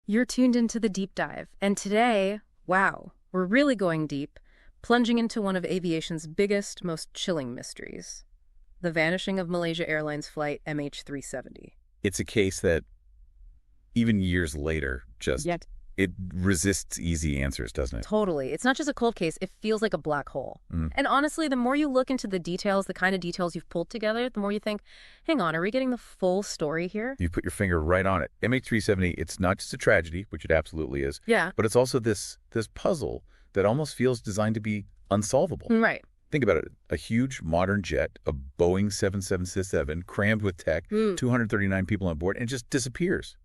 You're tuned into the deep dive. And today, wow, we're really going deep, plunging into one of aviation's biggest, most chilling mysteries, the vanishing of Malaysia Airlines Flight MH370. It's a case that even years later, Yet, it resists easy answers, doesn't it? totally. It's not just a cold case, it feels like a black hole. And honestly, the more you look into the details, the kind of details you've pulled together, the more you think, hang on, are we getting the full story here? You put your finger right on it. MH370, it's not just a tragedy, which it absolutely is, Yeah. but it's also this puzzle that almost feels designed to be unsolvable. Right. Think about it. A huge modern jet, a Boeing 777, crammed with tech, 239 people on board, and it just disappears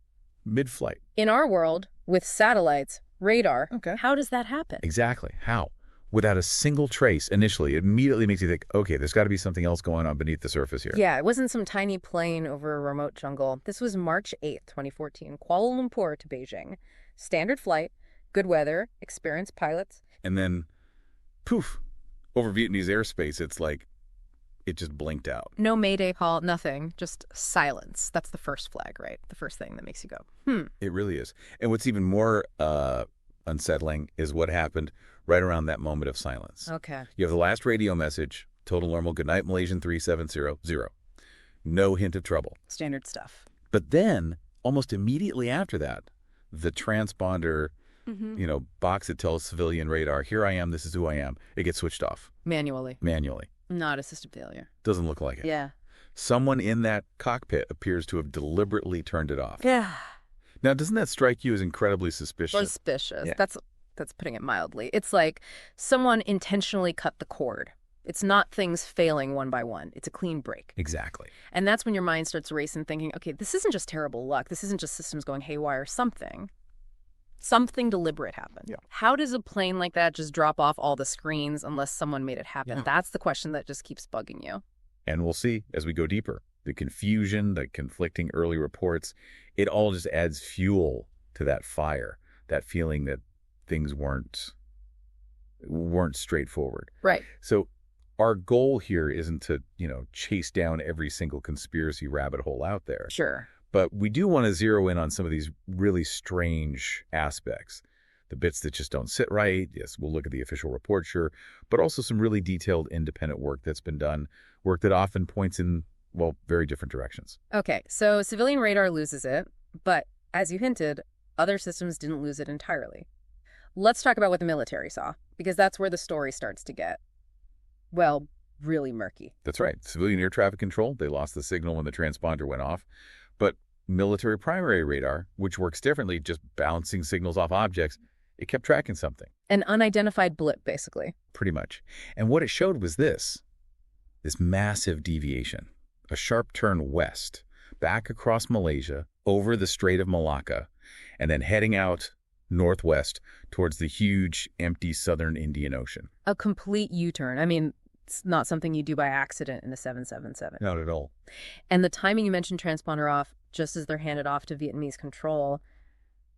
mid-flight. In our world, with satellites, radar, Okay. how does that happen? Exactly. How? Without a single trace initially, it immediately makes you think, okay, there's got to be something else going on beneath the surface here. Yeah, it wasn't some tiny plane over a remote jungle. This was March 8th, 2014, Kuala Lumpur to Beijing. Standard flight, good weather, experienced pilots. And then, poof, over Vietnamese airspace, it's like it just blinked out. No mayday call, nothing, just silence. That's the first flag, right? The first thing that makes you go, It really is. And what's even more unsettling is what happened right around that moment of silence. Okay. You have the last radio message, total normal, good night, Malaysian 370, 0. No hint of trouble. Standard stuff. But then, almost immediately after that, the transponder, box that tells civilian radar, here I am, this is who I am, it gets switched off Manually. Not a system failure. Doesn't look like it. Yeah. Someone in that cockpit appears to have deliberately turned it off. Yeah. Now, doesn't that strike you as incredibly suspicious? Suspicious. Yeah. That's putting it mildly. It's like someone intentionally cut the cord. It's not things failing one by one. It's a clean break. Exactly. And that's when your mind starts racing, thinking, okay, this isn't just terrible luck. This isn't just systems going haywire. Something deliberate happened. Yeah. How does a plane like that just drop off all the screens unless someone made it happen? Yeah. That's the question that just keeps bugging you. And we'll see as we go deeper. The confusion, the conflicting early reports, it all just adds fuel to that fire, that feeling that things weren't straightforward. Right. So our goal here isn't to, chase down every single conspiracy rabbit hole out there. Sure. But we do want to zero in on some of these really strange aspects, the bits that just don't sit right. Yes, we'll look at the official report, sure, but also some really detailed independent work that's been done, work that often points in, very different directions. Okay, so civilian radar loses it, but as you hinted, other systems didn't lose it entirely. Let's talk about what the military saw, because that's where the story starts to get, really murky. That's right. Civilian air traffic control, they lost the signal when the transponder went off. But military primary radar, which works differently, just bouncing signals off objects, it kept tracking something. An unidentified blip, basically. Pretty much. And what it showed was this massive deviation, a sharp turn west, back across Malaysia, over the Strait of Malacca, and then heading out northwest towards the huge, empty southern Indian Ocean. A complete U-turn. I mean, it's not something you do by accident in a 777. Not at all. And the timing you mentioned, transponder off, just as they're handed off to Vietnamese control,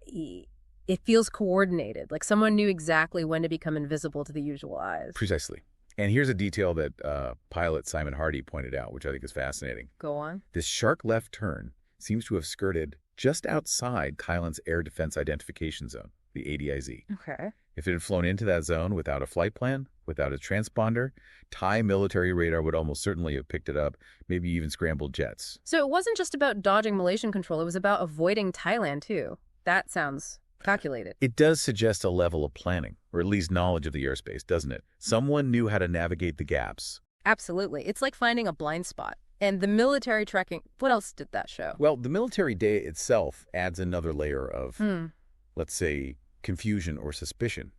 it feels coordinated, like someone knew exactly when to become invisible to the usual eyes. Precisely. And here's a detail that pilot Simon Hardy pointed out, which I think is fascinating. Go on. This sharp left turn seems to have skirted just outside Thailand's Air Defense Identification Zone, the ADIZ. Okay. If it had flown into that zone without a flight plan, without a transponder, Thai military radar would almost certainly have picked it up, maybe even scrambled jets. So it wasn't just about dodging Malaysian control, it was about avoiding Thailand, too. That sounds calculated. It does suggest a level of planning, or at least knowledge of the airspace, doesn't it? Someone knew how to navigate the gaps. Absolutely. It's like finding a blind spot. And the military tracking, what else did that show? Well, the military data itself adds another layer of, let's say, confusion or suspicion.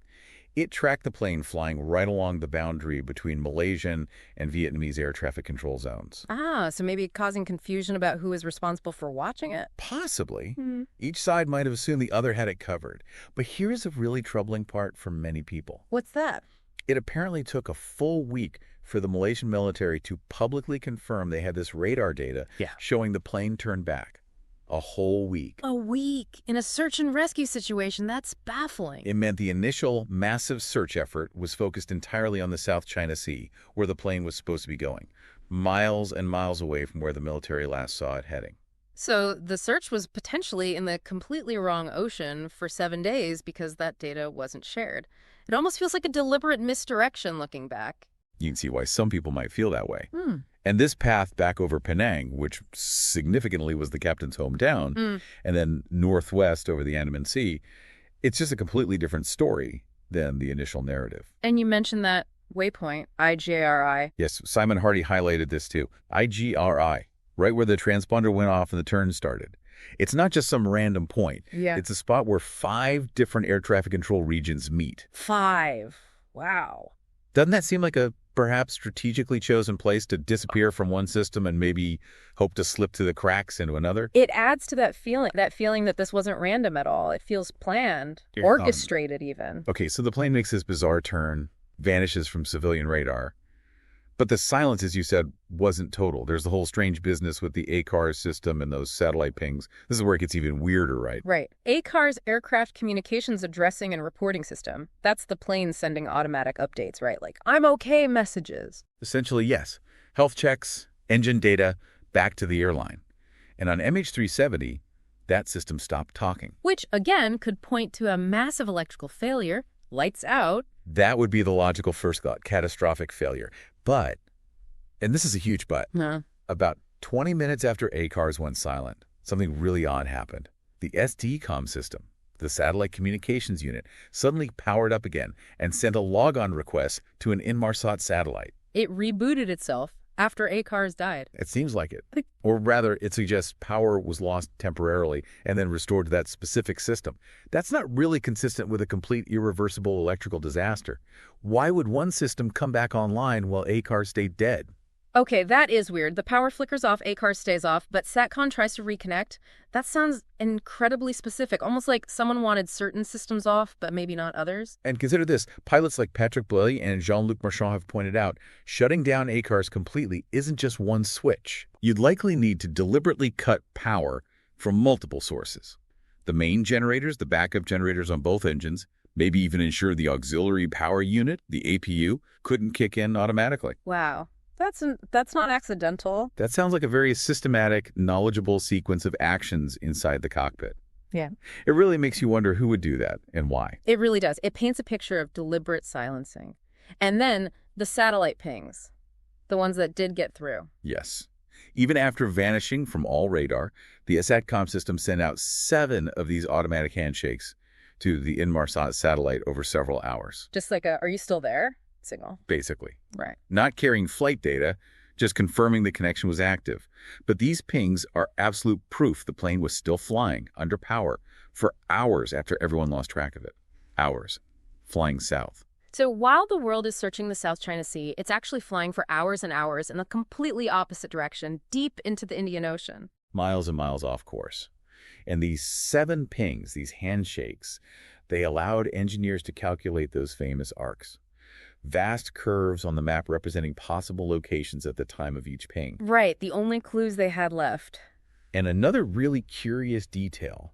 It tracked the plane flying right along the boundary between Malaysian and Vietnamese air traffic control zones. Ah, so maybe causing confusion about who is responsible for watching it? Possibly. Each side might have assumed the other had it covered. But here's a really troubling part for many people. What's that? It apparently took a full week for the Malaysian military to publicly confirm they had this radar data showing the plane turned back. A whole week. A week? In a search and rescue situation, that's baffling. It meant the initial massive search effort was focused entirely on the South China Sea, where the plane was supposed to be going, miles and miles away from where the military last saw it heading. So the search was potentially in the completely wrong ocean for 7 days because that data wasn't shared. It almost feels like a deliberate misdirection looking back. You can see why some people might feel that way. Hmm. And this path back over Penang, which significantly was the captain's hometown, Mm. and then northwest over the Andaman Sea, it's just a completely different story than the initial narrative. And you mentioned that waypoint, IGRI. Yes, Simon Hardy highlighted this too. IGRI, right where the transponder went off and the turn started. It's not just some random point. Yeah. It's a spot where 5 different air traffic control regions meet. 5. Wow. Doesn't that seem like a perhaps strategically chosen place to disappear from one system and maybe hope to slip through the cracks into another? It adds to that feeling that this wasn't random at all. It feels planned, orchestrated even. Okay, so the plane makes this bizarre turn, vanishes from civilian radar. But the silence, as you said, wasn't total. There's the whole strange business with the ACARS system and those satellite pings. This is where it gets even weirder, right? Right. ACARS Aircraft Communications Addressing and Reporting System. That's the plane sending automatic updates, right? Like, I'm okay messages. Essentially, yes. Health checks, engine data, back to the airline. And on MH370, that system stopped talking. Which, again, could point to a massive electrical failure. Lights out. That would be the logical first thought, catastrophic failure. But, and this is a huge but, No. about 20 minutes after ACARS went silent, something really odd happened. The SDCOM system, the satellite communications unit, suddenly powered up again and sent a logon request to an Inmarsat satellite. It rebooted itself after ACARS died. It seems like it. Or rather, it suggests power was lost temporarily and then restored to that specific system. That's not really consistent with a complete irreversible electrical disaster. Why would one system come back online while ACARS stayed dead? Okay, that is weird. The power flickers off, ACARS stays off, but SATCOM tries to reconnect. That sounds incredibly specific, almost like someone wanted certain systems off, but maybe not others. And consider this, pilots like Patrick Bley and Jean-Luc Marchand have pointed out, shutting down ACARS completely isn't just one switch. You'd likely need to deliberately cut power from multiple sources. The main generators, the backup generators on both engines, maybe even ensure the auxiliary power unit, the APU, couldn't kick in automatically. Wow. That's not accidental. That sounds like a very systematic, knowledgeable sequence of actions inside the cockpit. Yeah. It really makes you wonder who would do that and why. It really does. It paints a picture of deliberate silencing. And then the satellite pings, the ones that did get through. Yes. Even after vanishing from all radar, the SATCOM system sent out 7 of these automatic handshakes to the Inmarsat satellite over several hours. Just like a, are you still there? Signal. Basically. Right. Not carrying flight data, just confirming the connection was active. But these pings are absolute proof the plane was still flying under power for hours after everyone lost track of it. Hours. Flying south. So while the world is searching the South China Sea, it's actually flying for hours and hours in the completely opposite direction, deep into the Indian Ocean. Miles and miles off course. And these 7 pings, these handshakes, they allowed engineers to calculate those famous arcs. Vast curves on the map representing possible locations at the time of each ping. Right, the only clues they had left. And another really curious detail.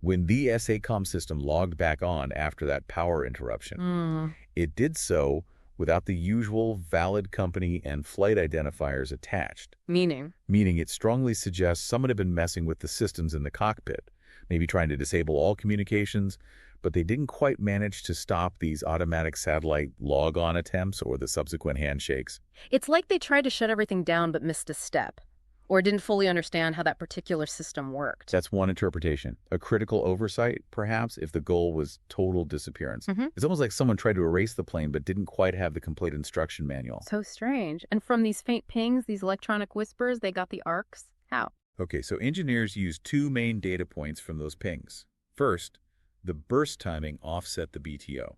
When the SATCOM system logged back on after that power interruption, it did so without the usual valid company and flight identifiers attached. Meaning? Meaning it strongly suggests someone had been messing with the systems in the cockpit, maybe trying to disable all communications, but they didn't quite manage to stop these automatic satellite log-on attempts or the subsequent handshakes. It's like they tried to shut everything down but missed a step, or didn't fully understand how that particular system worked. That's one interpretation. A critical oversight, perhaps, if the goal was total disappearance. It's almost like someone tried to erase the plane but didn't quite have the complete instruction manual. So strange. And from these faint pings, these electronic whispers, they got the arcs? How? Okay, so engineers used 2 main data points from those pings. First, the burst timing offset the BTO.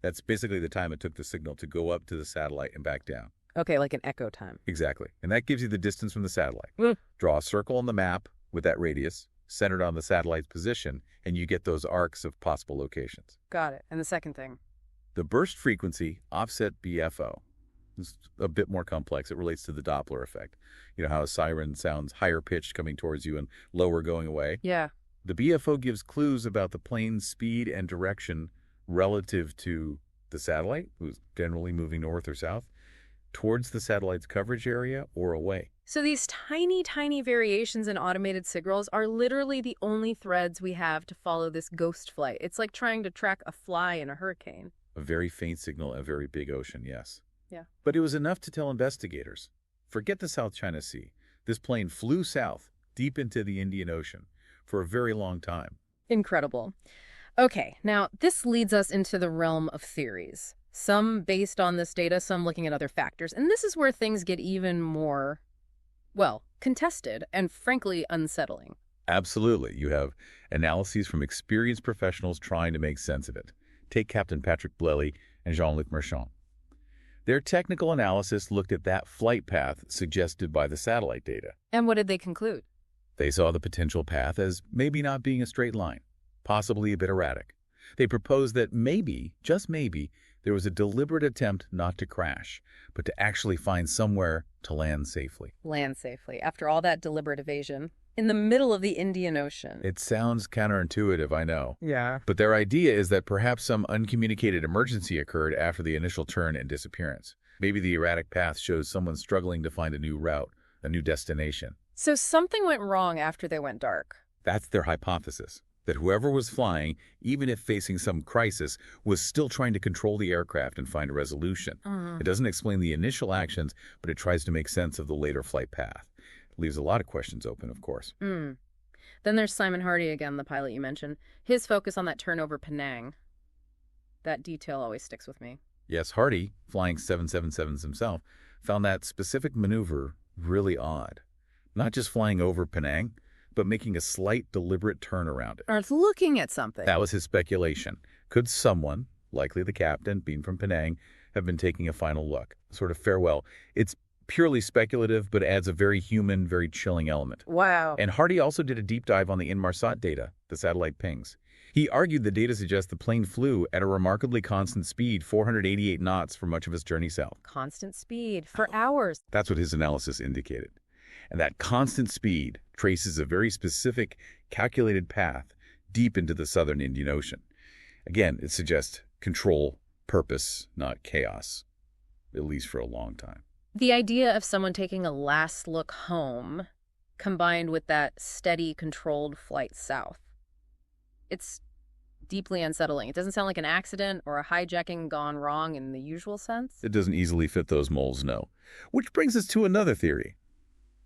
That's basically the time it took the signal to go up to the satellite and back down. Okay, like an echo time. Exactly. And that gives you the distance from the satellite. Draw a circle on the map with that radius centered on the satellite's position, and you get those arcs of possible locations. Got it. And the second thing? The burst frequency offset BFO. It's a bit more complex. It relates to the Doppler effect. You know how a siren sounds higher pitched coming towards you and lower going away? Yeah. The BFO gives clues about the plane's speed and direction relative to the satellite, who's generally moving north or south, towards the satellite's coverage area or away. So these tiny, tiny variations in automated signals are literally the only threads we have to follow this ghost flight. It's like trying to track a fly in a hurricane. A very faint signal, a very big ocean, yes. Yeah. But it was enough to tell investigators, forget the South China Sea. This plane flew south, deep into the Indian Ocean, for a very long time. Incredible. Okay, now this leads us into the realm of theories. Some based on this data, some looking at other factors. And this is where things get even more, well, contested and frankly unsettling. Absolutely. You have analyses from experienced professionals trying to make sense of it. Take Captain Patrick Blely and Jean-Luc Marchand. Their technical analysis looked at that flight path suggested by the satellite data. And what did they conclude? They saw the potential path as maybe not being a straight line, possibly a bit erratic. They proposed that maybe, just maybe, there was a deliberate attempt not to crash, but to actually find somewhere to land safely. Land safely, after all that deliberate evasion, in the middle of the Indian Ocean. It sounds counterintuitive, I know. Yeah. But their idea is that perhaps some uncommunicated emergency occurred after the initial turn and disappearance. Maybe the erratic path shows someone struggling to find a new route, a new destination. So something went wrong after they went dark. That's their hypothesis, that whoever was flying, even if facing some crisis, was still trying to control the aircraft and find a resolution. It doesn't explain the initial actions, but it tries to make sense of the later flight path. It leaves a lot of questions open, of course. Then there's Simon Hardy again, the pilot you mentioned. His focus on that turn over Penang. That detail always sticks with me. Yes, Hardy, flying 777s himself, found that specific maneuver really odd. Not just flying over Penang, but making a slight deliberate turn around it. Or it's looking at something. That was his speculation. Could someone, likely the captain, being from Penang, have been taking a final look, sort of farewell? It's purely speculative, but adds a very human, very chilling element. Wow. And Hardy also did a deep dive on the Inmarsat data, the satellite pings. He argued the data suggests the plane flew at a remarkably constant speed, 488 knots, for much of its journey south. Constant speed for hours. That's what his analysis indicated. And that constant speed traces a very specific, calculated path deep into the southern Indian Ocean. Again, it suggests control, purpose, not chaos, at least for a long time. The idea of someone taking a last look home, combined with that steady, controlled flight south, it's deeply unsettling. It doesn't sound like an accident or a hijacking gone wrong in the usual sense. It doesn't easily fit those molds, no. Which brings us to another theory.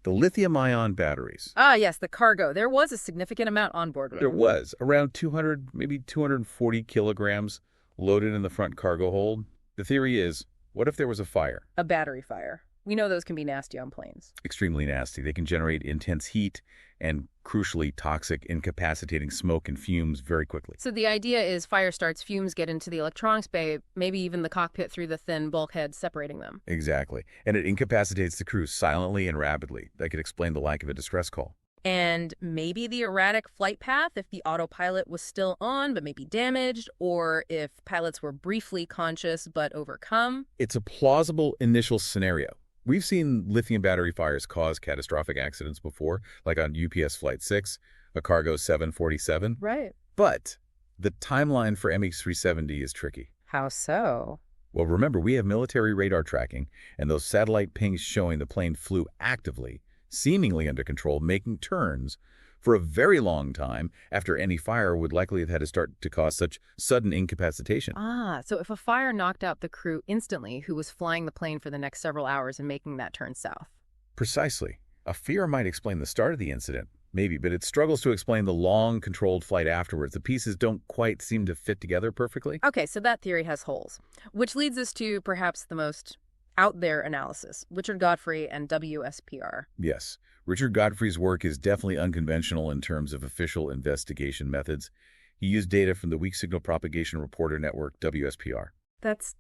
The lithium-ion batteries. Ah, yes, the cargo. There was a significant amount on board. There was, around 200, maybe 240 kilograms loaded in the front cargo hold. The theory is, what if there was a fire? A battery fire. We know those can be nasty on planes. Extremely nasty. They can generate intense heat and, crucially, toxic, incapacitating smoke and fumes very quickly. So the idea is fire starts, fumes get into the electronics bay, maybe even the cockpit through the thin bulkhead separating them. Exactly. And it incapacitates the crew silently and rapidly. That could explain the lack of a distress call. And maybe the erratic flight path if the autopilot was still on but maybe damaged, or if pilots were briefly conscious but overcome. It's a plausible initial scenario. We've seen lithium battery fires cause catastrophic accidents before, like on UPS Flight 6, a Cargo 747. Right. But the timeline for MH370 is tricky. How so? Well, remember, we have military radar tracking, and those satellite pings showing the plane flew actively, seemingly under control, making turns for a very long time after any fire would likely have had to start to cause such sudden incapacitation. Ah, so if a fire knocked out the crew instantly who was flying the plane for the next several hours and making that turn south. Precisely. A fear might explain the start of the incident, maybe, but it struggles to explain the long, controlled flight afterwards. The pieces don't quite seem to fit together perfectly. Okay, so that theory has holes, which leads us to perhaps the most out there analysis, Richard Godfrey and WSPR. Yes. Richard Godfrey's work is definitely unconventional in terms of official investigation methods. He used data from the Weak Signal Propagation Reporter Network, WSPR. That's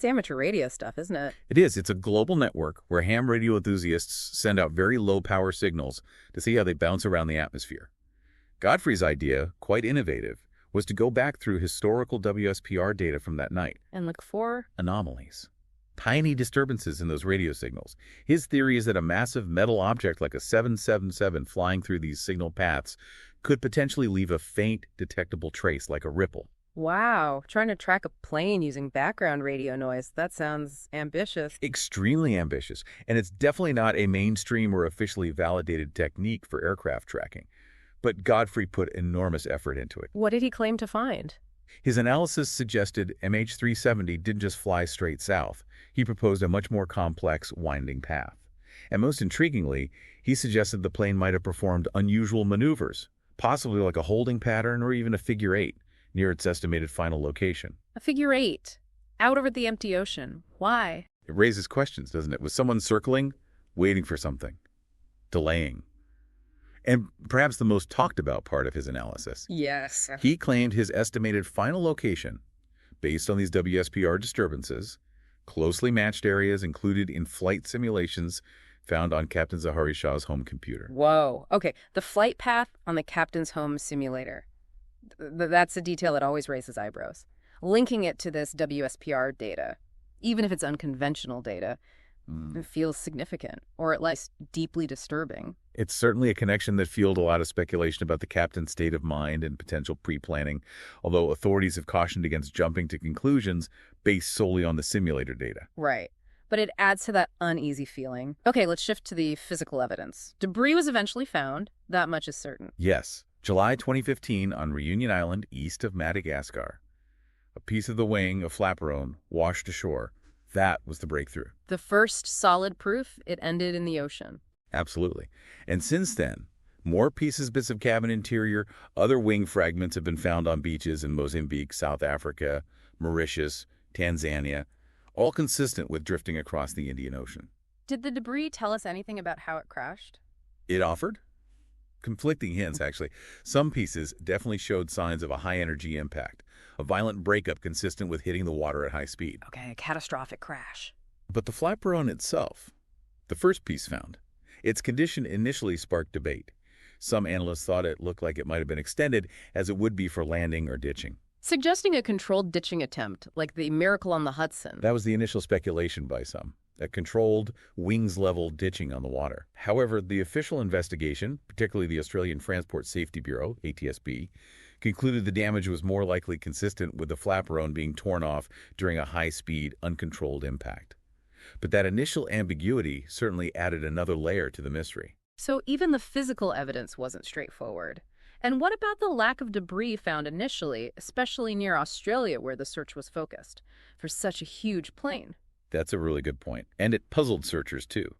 amateur radio stuff, isn't it? It is. It's a global network where ham radio enthusiasts send out very low-power signals to see how they bounce around the atmosphere. Godfrey's idea, quite innovative, was to go back through historical WSPR data from that night. And look for anomalies. Tiny disturbances in those radio signals. His theory is that a massive metal object like a 777 flying through these signal paths could potentially leave a faint, detectable trace like a ripple. Wow, trying to track a plane using background radio noise. That sounds ambitious. Extremely ambitious, and it's definitely not a mainstream or officially validated technique for aircraft tracking. But Godfrey put enormous effort into it. What did he claim to find? His analysis suggested MH370 didn't just fly straight south. He proposed a much more complex, winding path. And most intriguingly, he suggested the plane might have performed unusual maneuvers, possibly like a holding pattern or even a figure eight, near its estimated final location. A figure eight, out over the empty ocean. Why? It raises questions, doesn't it? Was someone circling, waiting for something, delaying? And perhaps the most talked about part of his analysis. Yes. He claimed his estimated final location, based on these WSPR disturbances, closely matched areas included in flight simulations found on Captain Zahari Shah's home computer. Whoa. Okay, the flight path on the captain's home simulator. That's a detail that always raises eyebrows. Linking it to this WSPR data, even if it's unconventional data, it feels significant, or at least deeply disturbing. It's certainly a connection that fueled a lot of speculation about the captain's state of mind and potential pre-planning, although authorities have cautioned against jumping to conclusions based solely on the simulator data. Right. But it adds to that uneasy feeling. Okay, let's shift to the physical evidence. Debris was eventually found. That much is certain. Yes, July 2015 on Reunion Island, east of Madagascar. A piece of the wing of Flaperon washed ashore. That was the breakthrough. The first solid proof it ended in the ocean. Absolutely. And since then, more bits of cabin interior, other wing fragments have been found on beaches in Mozambique, South Africa, Mauritius, Tanzania, all consistent with drifting across the Indian Ocean. Did the debris tell us anything about how it crashed? It offered conflicting hints, actually. Some pieces definitely showed signs of a high-energy impact, a violent breakup consistent with hitting the water at high speed. Okay, a catastrophic crash. But the Flaperon itself, the first piece found, its condition initially sparked debate. Some analysts thought it looked like it might have been extended, as it would be for landing or ditching. Suggesting a controlled ditching attempt, like the Miracle on the Hudson. That was the initial speculation by some, a controlled, wings-level ditching on the water. However, the official investigation, particularly the Australian Transport Safety Bureau, ATSB, concluded the damage was more likely consistent with the Flaperon being torn off during a high-speed, uncontrolled impact. But that initial ambiguity certainly added another layer to the mystery. So even the physical evidence wasn't straightforward. And what about the lack of debris found initially, especially near Australia where the search was focused, for such a huge plane? That's a really good point, and it puzzled searchers too.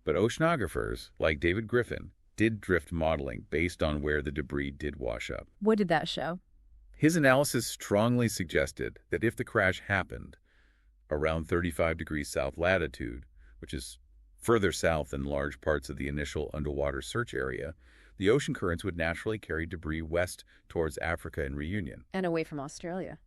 But oceanographers, like David Griffin, did drift modeling based on where the debris did wash up. What did that show? His analysis strongly suggested that if the crash happened around 35 degrees south latitude, which is further south than large parts of the initial underwater search area, the ocean currents would naturally carry debris west towards Africa and Reunion. And away from Australia.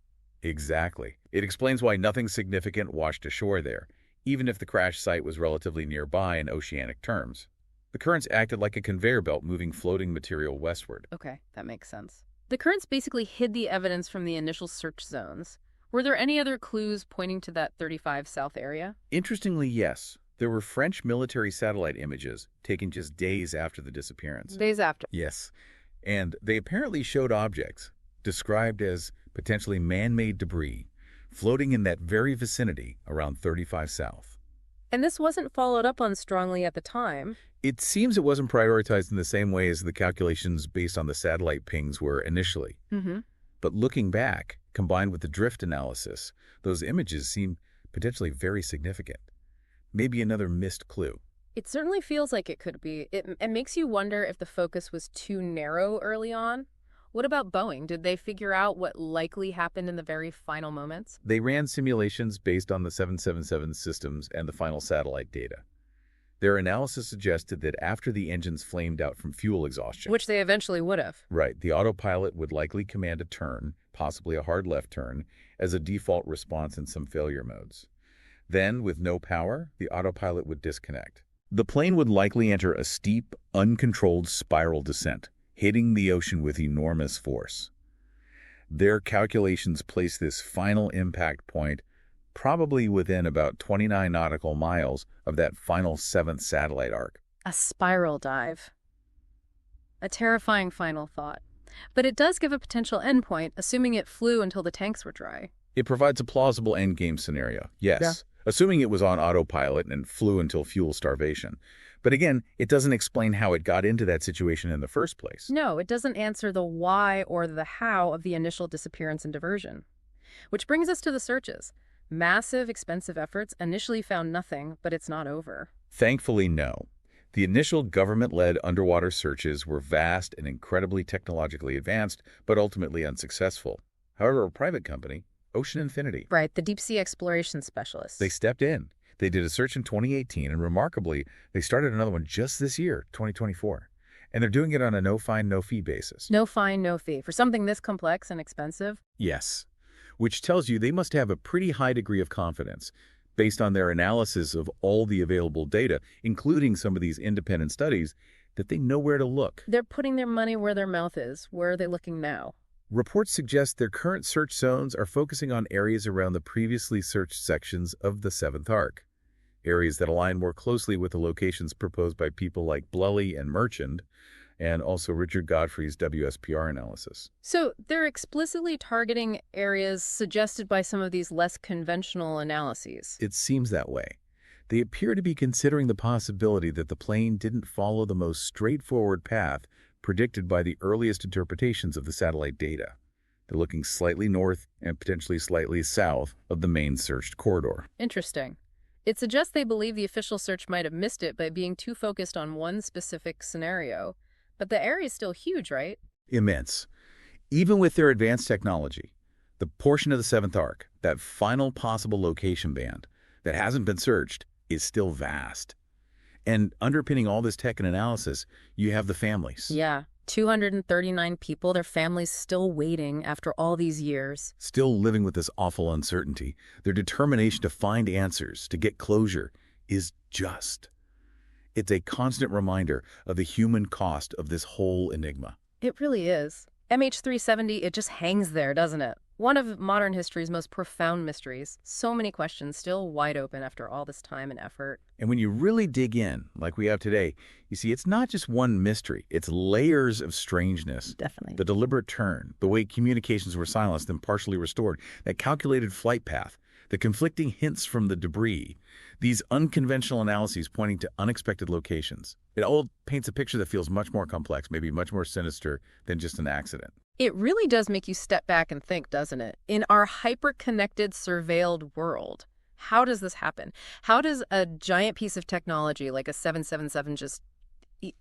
Exactly. It explains why nothing significant washed ashore there, even if the crash site was relatively nearby in oceanic terms. The currents acted like a conveyor belt moving floating material westward. Okay, that makes sense. The currents basically hid the evidence from the initial search zones. Were there any other clues pointing to that 35 south area? Interestingly, yes. There were French military satellite images taken just days after the disappearance. Days after. Yes. And they apparently showed objects, described as potentially man-made debris, floating in that very vicinity around 35 south. And this wasn't followed up on strongly at the time. It seems it wasn't prioritized in the same way as the calculations based on the satellite pings were initially. But looking back, combined with the drift analysis, those images seem potentially very significant. Maybe another missed clue. It certainly feels like it could be. It makes you wonder if the focus was too narrow early on. What about Boeing? Did they figure out what likely happened in the very final moments? They ran simulations based on the 777 systems and the final satellite data. Their analysis suggested that after the engines flamed out from fuel exhaustion, Which they eventually would have. right, the autopilot would likely command a turn, possibly a hard left turn, as a default response in some failure modes. Then, with no power, the autopilot would disconnect. The plane would likely enter a steep, uncontrolled spiral descent, hitting the ocean with enormous force. Their calculations place this final impact point probably within about 29 nautical miles of that final seventh satellite arc. A spiral dive. A terrifying final thought. But it does give a potential endpoint, assuming it flew until the tanks were dry. It provides a plausible endgame scenario, yes, Yeah. assuming it was on autopilot and flew until fuel starvation. But again, it doesn't explain how it got into that situation in the first place. No, it doesn't answer the why or the how of the initial disappearance and diversion. Which brings us to the searches. Massive, expensive efforts initially found nothing, but it's not over. Thankfully, no. The initial government-led underwater searches were vast and incredibly technologically advanced, but ultimately unsuccessful. However, a private company, Ocean Infinity, Right, the deep-sea exploration specialists. they stepped in. They did a search in 2018, and remarkably, they started another one just this year, 2024. And they're doing it on a no-find, no-fee basis. No fine, no fee. For something this complex and expensive? Yes, which tells you they must have a pretty high degree of confidence based on their analysis of all the available data, including some of these independent studies, that they know where to look. They're putting their money where their mouth is. Where are they looking now? Reports suggest their current search zones are focusing on areas around the previously searched sections of the Seventh Arc, areas that align more closely with the locations proposed by people like Blelly and Merchant, and also Richard Godfrey's WSPR analysis. So they're explicitly targeting areas suggested by some of these less conventional analyses. It seems that way. They appear to be considering the possibility that the plane didn't follow the most straightforward path predicted by the earliest interpretations of the satellite data. They're looking slightly north and potentially slightly south of the main searched corridor. Interesting. It suggests they believe the official search might have missed it by being too focused on one specific scenario. But the area is still huge, right? Immense. Even with their advanced technology, the portion of the Seventh Arc, that final possible location band that hasn't been searched, is still vast. And underpinning all this tech and analysis, you have the families. Yeah. 239 people, their families still waiting after all these years. Still living with this awful uncertainty. Their determination to find answers, to get closure, is just. It's a constant reminder of the human cost of this whole enigma. It really is. MH370, it just hangs there, doesn't it? One of modern history's most profound mysteries. So many questions still wide open after all this time and effort. And when you really dig in, like we have today, you see it's not just one mystery. It's layers of strangeness. Definitely. The deliberate turn, the way communications were silenced and partially restored, that calculated flight path, the conflicting hints from the debris, these unconventional analyses pointing to unexpected locations. It all paints a picture that feels much more complex, maybe much more sinister than just an accident. It really does make you step back and think, doesn't it? In our hyper-connected, surveilled world, how does this happen? How does a giant piece of technology like a 777 just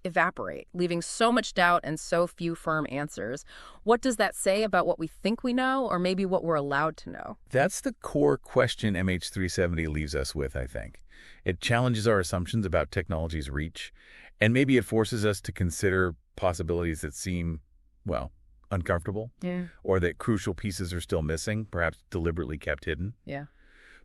evaporate, leaving so much doubt and so few firm answers? What does that say about what we think we know, or maybe what we're allowed to know? That's the core question MH370 leaves us with, I think. It challenges our assumptions about technology's reach, and maybe it forces us to consider possibilities that seem, well, uncomfortable, or that crucial pieces are still missing, perhaps deliberately kept hidden. Yeah.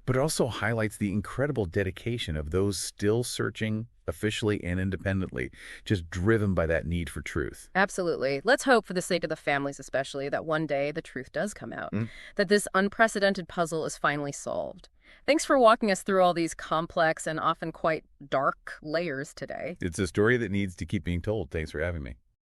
But it also highlights the incredible dedication of those still searching officially and independently, just driven by that need for truth. Absolutely. Let's hope, for the sake of the families especially, that one day the truth does come out, that this unprecedented puzzle is finally solved. Thanks for walking us through all these complex and often quite dark layers today. It's a story that needs to keep being told. Thanks for having me.